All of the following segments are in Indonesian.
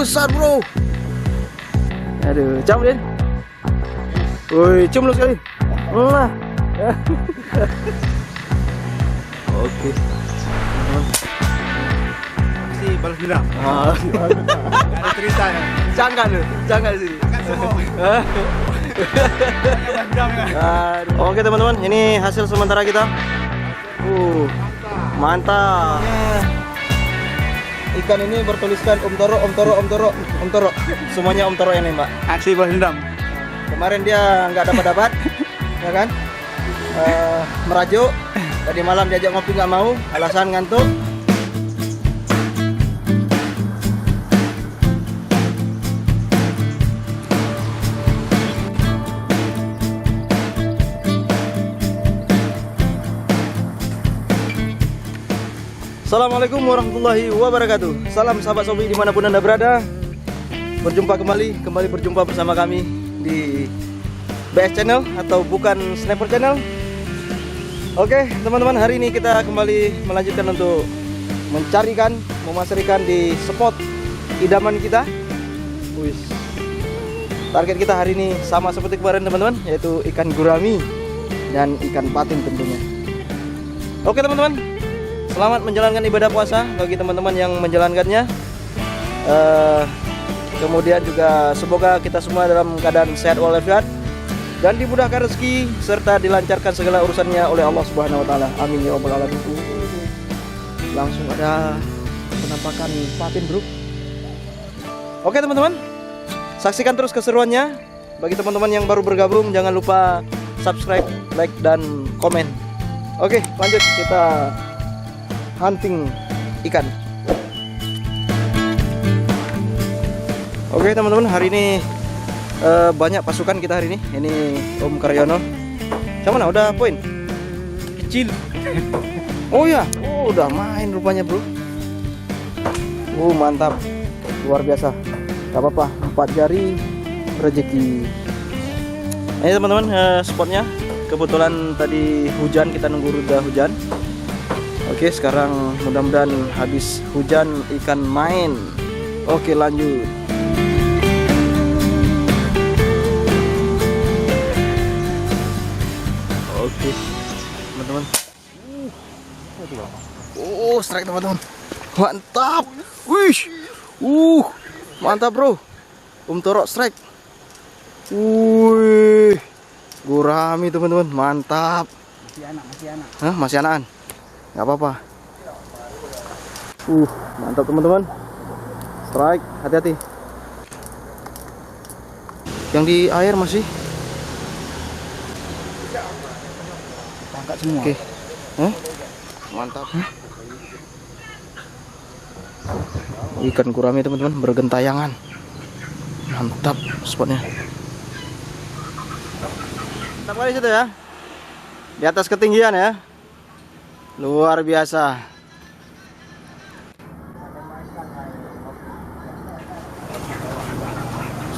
besar bro. Aduh, cium Din. Woi, cium lu sekali. Lah. Oke. Si balas dendam. Ada cerita ya. Jangan lu, jangan sih. Kan semua. Balas dendam ya. Oke teman-teman, ini hasil sementara kita. Mantap. Ikan ini bertuliskan Om Toro, Om Toro, Om Toro, Om Toro. Semuanya Om Toro ini, Mbak. Aksi balas dendam. Kemarin dia nggak dapat, ya kan? Merajuk. Tadi malam diajak ngopi nggak mau, alasan ngantuk. Assalamualaikum warahmatullahi wabarakatuh. Salam sahabat Sobi dimanapun Anda berada. Berjumpa kembali berjumpa bersama kami di BS Channel atau bukan Sniper Channel. Oke teman-teman, hari ini kita kembali melanjutkan untuk mencari ikan, memasar ikan di spot idaman kita. Wih. Target kita hari ini sama seperti kemarin teman-teman, yaitu ikan gurami dan ikan patin tentunya. Oke teman-teman, selamat menjalankan ibadah puasa bagi teman-teman yang menjalankannya. Kemudian juga semoga kita semua dalam keadaan sehat walafiat dan dimudahkan rezeki serta dilancarkan segala urusannya oleh Allah Subhanahu wa taala. Amin ya rabbal alamin. Langsung ada penampakan patin, bro. Oke teman-teman, saksikan terus keseruannya. Bagi teman-teman yang baru bergabung, jangan lupa subscribe, like dan komen. Oke, lanjut kita hunting ikan. Oke teman-teman, hari ini banyak pasukan kita hari ini. Ini Om Karyono. Sama mana? Udah poin? Kecil. Oh ya, udah main rupanya bro. Mantap, luar biasa. Gak apa-apa, 4 jari rezeki. Ini teman-teman, spotnya. Kebetulan tadi hujan, kita nunggu reda hujan. Oke, sekarang mudah-mudahan habis hujan ikan main. Oke, lanjut. Oke, teman-teman. Strike teman-teman. Mantap. Wih. Mantap, bro. Om Toro strike. Wih. Gurami teman-teman, mantap. Masih anak. Hah, masih anakan. Gak apa-apa. Mantap teman-teman. Strike, hati-hati. Yang di air masih. Tangkap semua. Oke. Mantap. Ikan gurami teman-teman bergentayangan. Mantap spotnya. Mantap kali situ ya. Di atas ketinggian ya. Luar biasa.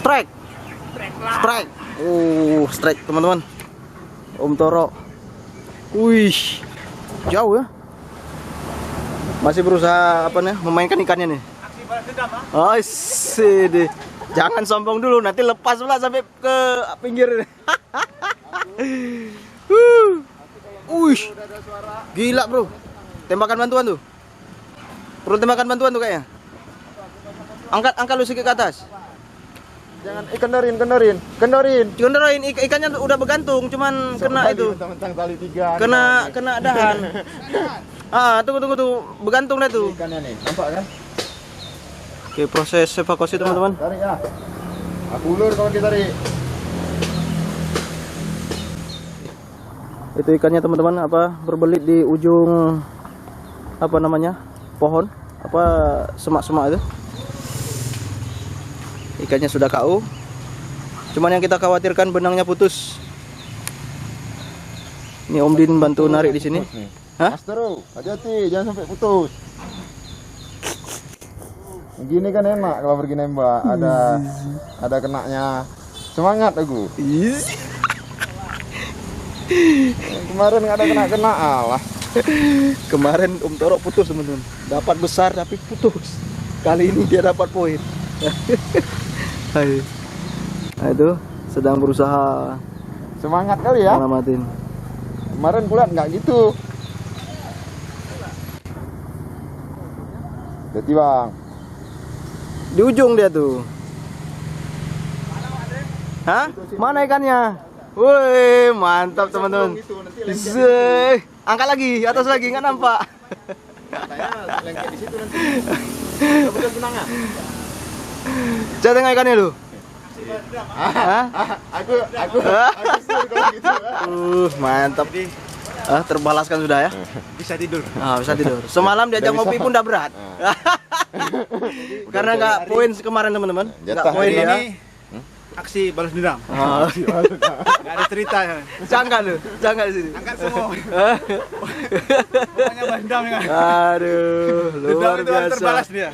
Strike. Strike. Strike teman-teman. Om Toro. Wih. Jauh ya. Masih berusaha memainkan ikannya nih. Aksi balas dendam, Oh, sih. Jangan sombong dulu, nanti lepas pula sampai ke pinggir. Gila bro. Tembakan bantuan tuh. Perlu tembakan bantuan tuh kayaknya. Angkat lu sedikit ke atas. Jangan kendorin. Ikannya udah bergantung, cuman kena itu. Tentang tali 3. Kena dahan. Tunggu tuh. Bergantung dah tuh. Ikannya nih, nampak kan? Oke, proses evakuasi teman-teman. Tarik ya. Aku ulur kalau kita tarik. Itu ikannya teman-teman, berbelit di ujung pohon, semak-semak itu. Ikannya sudah KO. Cuman yang kita khawatirkan benangnya putus. Ini Om Din bantu narik di sini. Hah? Master, hati-hati, jangan sampai putus. Gini kan enak kalau pergi nembak, ada kenaknya. Semangat aku. Kemarin nggak ada kena Allah. Kemarin Om Toro putus teman-teman. Dapat besar tapi putus. Kali ini dia dapat poin. Hai. Nah itu sedang berusaha Semangat kali ya. nyelamatin. Kemarin kulihat nggak gitu. Jadi bang, Di ujung dia tuh. Hah? Mana ikannya? Woi, mantap teman-teman. Zeh. Angkat lagi, atas lagi, nggak nampak. lengket di situ nanti. Bukan benangnya. Cek tengok ikannya lu. Hah? Aku sur kalau gitu. Mantap. Terbalaskan sudah ya. Bisa tidur. Bisa tidur. Semalam diajak ngopi pun udah berat. Karena nggak poin kemarin teman-teman. Nggak poin ya. Aksi balas dendam. Nggak ada cerita ya. Jangan lu, jangan di sini. Angkat semua. Pokoknya balas dendam ya. Aduh, luar Dendam itu harus terbalas biasa. dia.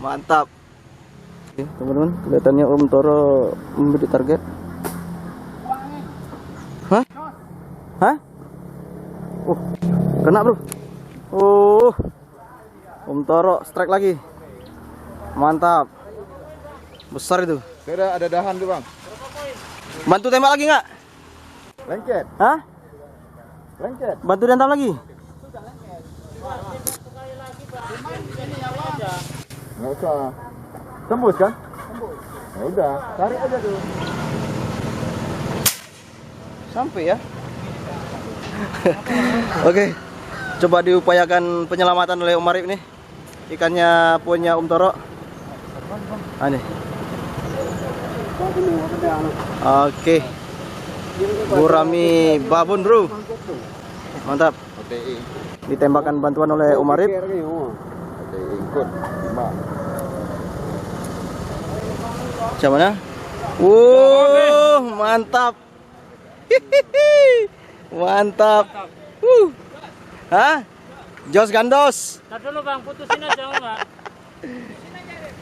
Mantap. Oke, teman-teman, kelihatannya Om Toro memberi target. Hah? Hah? Kena bro. Om Toro strike lagi. Mantap. Besar itu. Sudah ada dahan tuh bang. Bantu tembak lagi nggak? Lengket. Hah? Lengket. Bantu diantam lagi? Nggak usah. Tembus kan? Tembus. Ya udah, tarik aja tuh. Sampai ya. Oke. Coba diupayakan penyelamatan oleh Om Arif nih. Ikannya punya Om Toro. Nih. Oke. Gurami babon, bro. Mantap. OTI. Ditembakkan bantuan oleh Om Arif. OTI ikut. Lima. Siapa mana? Mantap. Mantap. Hah? Jos gandos. Ntar dulu bang, putusin aja enggak?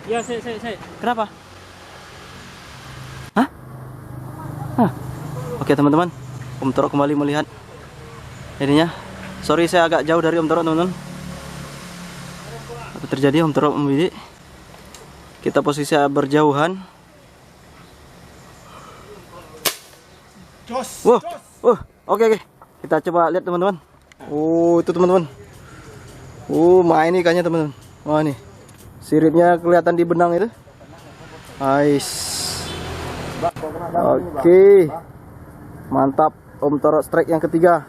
Ya, saya. Kenapa? Hah? Oke teman-teman, Om Toro kembali melihat ininya. Sorry saya agak jauh dari Om Toro teman-teman. Apa terjadi? Om Toro membidik. Kita posisi berjauhan. Wah, oke. Kita coba lihat teman-teman. Itu teman-teman. Main ikannya teman-teman. Wah nih, siripnya kelihatan di benang itu. Oke. Mantap, Om Toro strike yang ketiga.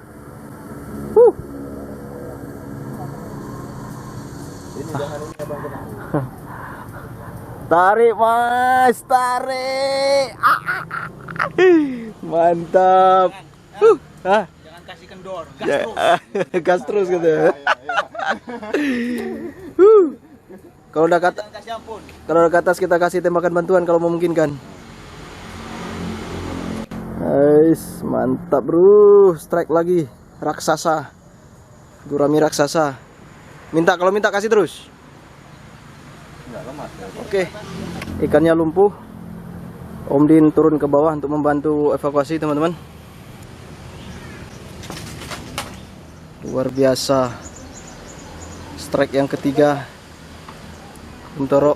Tarik mas, tarik. Mantap. Jangan kasih kendor. Gas terus gitu ya. Kalau udah kata, kalau udah ke atas kita kasih tembakan bantuan kalau memungkinkan. Nice, mantap bro. Strike lagi, raksasa. Gurami raksasa. Kalau minta kasih terus. Oke, ikannya lumpuh. Om Din turun ke bawah untuk membantu evakuasi teman-teman. Luar biasa. Strike yang ketiga Om Toro.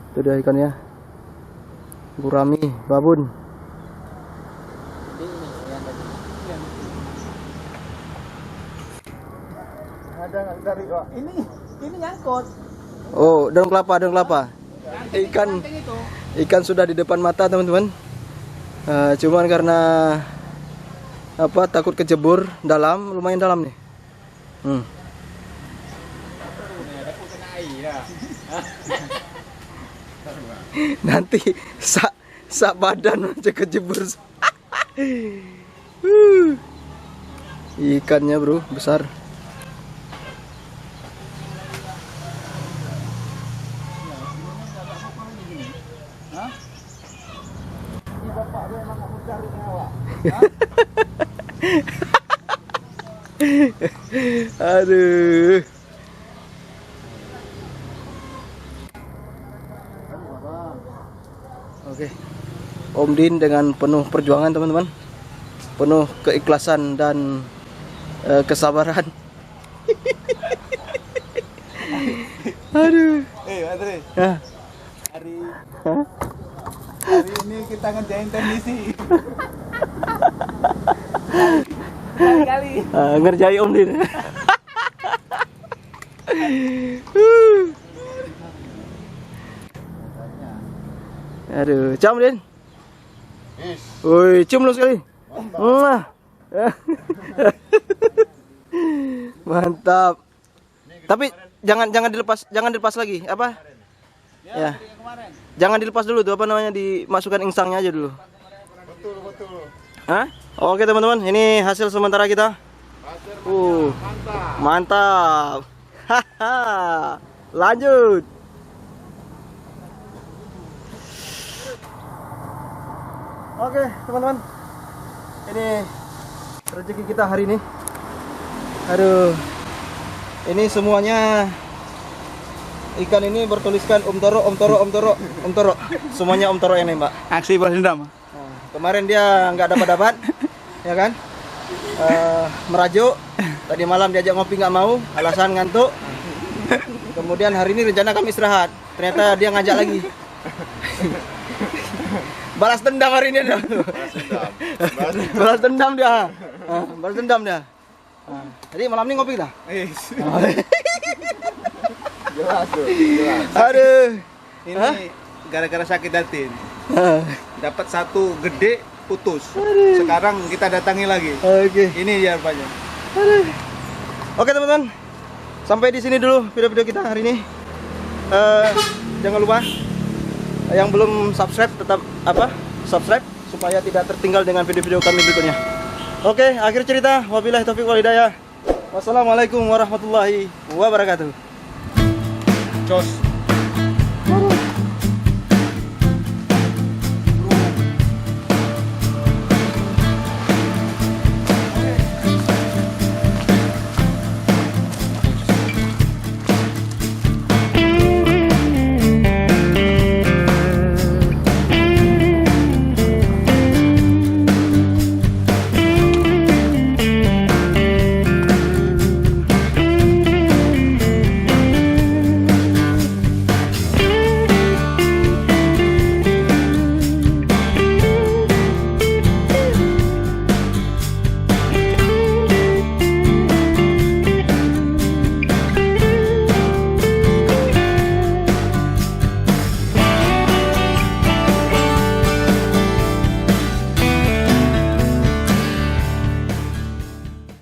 Itu dia ikannya. Gurami babon. Ada nggak tarik Pak? Ini nyangkut. Daun kelapa. Ikan sudah di depan mata teman-teman. Cuman karena takut kejebur dalam, lumayan dalam nih. Nanti sak badan aja kejebur. Ikannya bro besar. Aduh. Oke. Om Din dengan penuh perjuangan teman-teman. Penuh keikhlasan dan kesabaran. Aduh. Andre, Ya. hari hari ini kita ngerjain teknisi. Kali-kali. Ngerjai Om Din. Aduh, cium Din. Is. Woi, cium lu sekali. Mwah. Mantap. Tapi jangan dilepas lagi. Apa? Ya. Jangan dilepas dulu tuh, apa namanya, dimasukkan insangnya aja dulu. Betul. Hah? Oke teman-teman, ini hasil sementara kita. Mantap. Haha. Lanjut. Oke teman-teman, ini rezeki kita hari ini. Aduh, ini semuanya ikan ini bertuliskan Om Toro. Semuanya Om Toro yang nembak. Aksi balas dendam. Nah, kemarin dia nggak dapat, ya kan? Merajuk. Tadi malam diajak ngopi nggak mau, alasan ngantuk. Kemudian hari ini rencana kami istirahat. Ternyata dia ngajak lagi. Balas dendam hari ini dia. Balas dendam dia. Balas dendam dia. Jadi malam ini ngopi dah. Jelas tuh, jelas. Aduh. Ini gara-gara sakit datin. Dapat satu gede putus. Sekarang kita datangi lagi. Oke. Ini dia rupanya. Oke teman-teman, sampai di sini dulu video-video kita hari ini. Jangan lupa yang belum subscribe tetap subscribe supaya tidak tertinggal dengan video-video kami berikutnya. Oke, akhir cerita. Wabillahi taufiq wal hidayah. Wassalamualaikum warahmatullahi wabarakatuh. Cos.